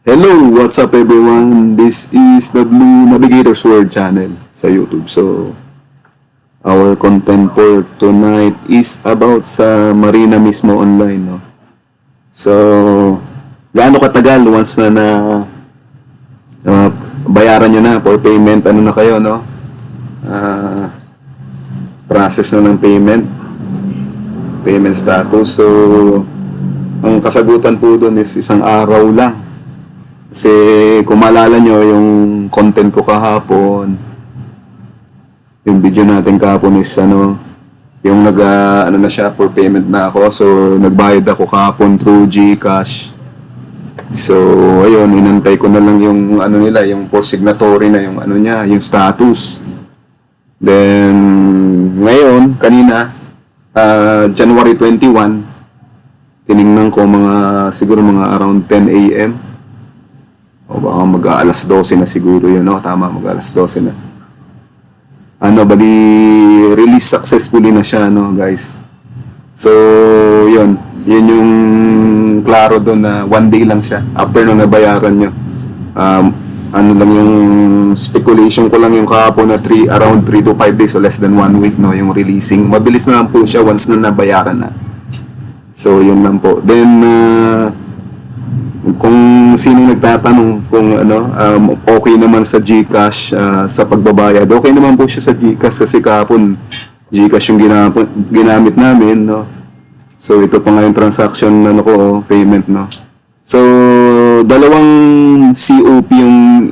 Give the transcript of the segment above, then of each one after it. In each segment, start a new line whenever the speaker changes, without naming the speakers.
Hello, what's up everyone? This is the Blue Navigator's World channel sa YouTube. So, our content for tonight is about sa Marina mismo online, no? So, gaano katagal once na bayaran nyo na for payment, ano na kayo, no? Process na ng payment status. So, ang kasagutan po doon is isang araw lang. Kasi kung maalala nyo, yung content ko kahapon, yung video natin kahapon is yung ano na siya, for payment na ako. So, nagbayad ako kahapon through GCash. So, ayun, inantay ko na lang yung nila, yung post signatory na yung niya, yung status. Then, ngayon, kanina, January 21, tiningnan ko siguro mga around 10 a.m. O baka mag-aalas 12 na siguro yun, no? Tama, mag-aalas 12 na. Bali, release successfully na siya, no, guys. So, yun yung klaro doon na one day lang siya after nung nabayaran nyo. Lang yung speculation ko lang yung kahapon na around 3 to 5 days o less than 1 week, no, yung releasing. Mabilis na lang po siya once na nabayaran na. So, yun lang po. Then, kung sino nagtatanong kung okay naman sa GCash sa pagbabayad, okay naman po siya sa GCash kasi kahapon GCash yung ginamit namin, no. So ito pa nga yung transaction payment, no. So dalawang COP yung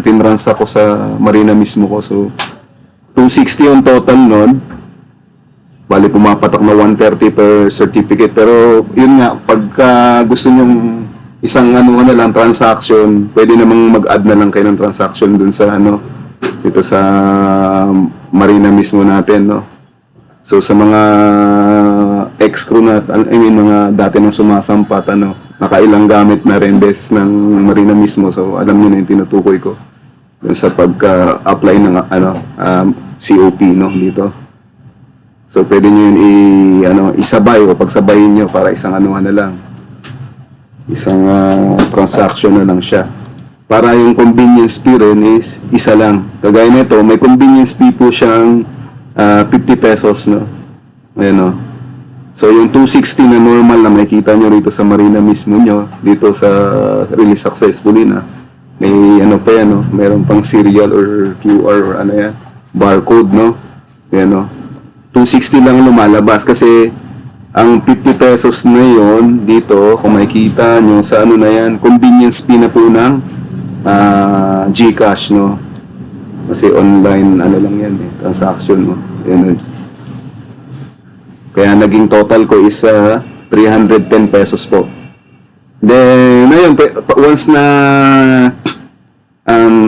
tinransact ko sa Marina mismo ko. So 260 yung total nun. Bali pumapatak na 130 per certificate, pero yun nga, pagka gusto nyong isang lang transaction, pwede namang mag-add na lang kayo ng transaction dun sa dito sa Marina mismo natin, no. So sa mga ex-crew na, mga dati nang sumasampat, nakailang gamit na rin beses ng Marina mismo, so alam niyo na yung tinutukoy ko dun sa pagka-apply ng COP, no, dito. So, pwede nyo yun isabay o pagsabayin nyo para isang na lang. Isang transaction na lang siya. Para yung convenience fee rin is isa lang. Kagaya nito, may convenience fee po siyang 50 pesos, no? Ayan, no? So, yung 260 na normal na makikita nyo rito sa Marina mismo nyo, dito sa release successfully na, may pa yan, no? Mayroon pang serial or QR or yan, barcode, no? Ayan, no? 260 lang lumalabas kasi ang 50 pesos na yon dito, kung makikita nyo sa na yan, convenience fee na po ng GCash, no? Kasi online lang yan transaction, no? Yan, kaya naging total ko is 310 pesos po. Then ayun, once na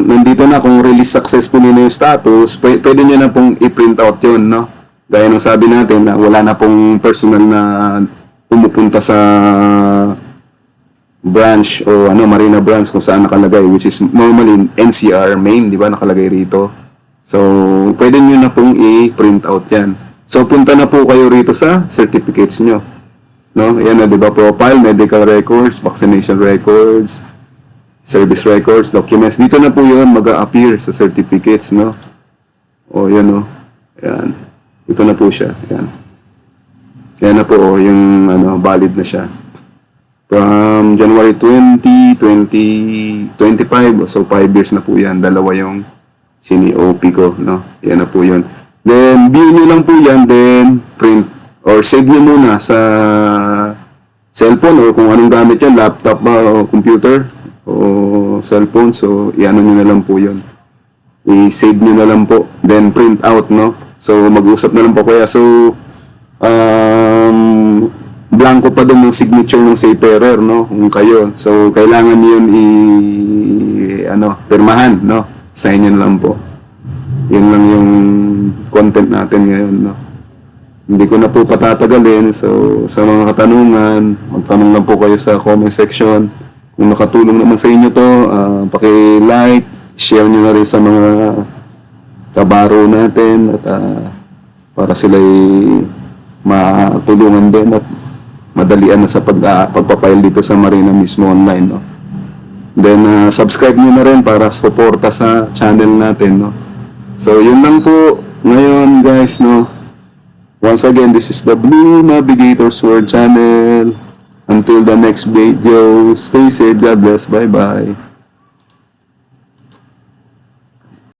nandito na, kung release successfully na yung status, pwede nyo na pong i-print out yun, no? Gaya ng sabi natin na wala na pong personal na pumupunta sa branch o Marina branch kung saan nakalagay, which is normally NCR main, di ba, nakalagay rito. So, pwede nyo na pong i-print out yan. So, punta na po kayo rito sa certificates nyo. No? Yan na, di ba, profile, medical records, vaccination records, service records, documents. Dito na po yun mag-a-appear sa certificates, no? O, yan, no? Yan. Ito na po siya. Yan. Yan na po, yung valid na siya. From January 20, 2025, so 5 years na po yan. Dalawa yung sini-OP ko, no? Yan na po yun. Then, view nyo lang po yan, then print or save nyo muna sa cellphone o kung anong gamit yan, laptop ba o computer o cellphone. So, i-ano nyo na lang po yun. I-save nyo na lang po. Then, print out, no? So, mag-usap na lang po kaya. So, blanco pa doon yung signature ng seafarer, no? Kung kayo. So, kailangan nyo yun pirmahan, no? Sign nyo lang po. Yun lang yung content natin ngayon, no? Hindi ko na po patatagalin. So, sa mga katanungan, magtanong lang po kayo sa comment section. Kung nakatulong naman sa inyo to, paki-like, share nyo na rin sa mga kabaro natin at para sila'y matulungan din at madalian na sa pagpapile dito sa Marina mismo online, no? Then, subscribe nyo na rin para suporta sa channel natin, no? So, yun lang po ngayon, guys, no? Once again, this is the Blue Navigators World Channel. Until the next video, stay safe, God bless, bye-bye.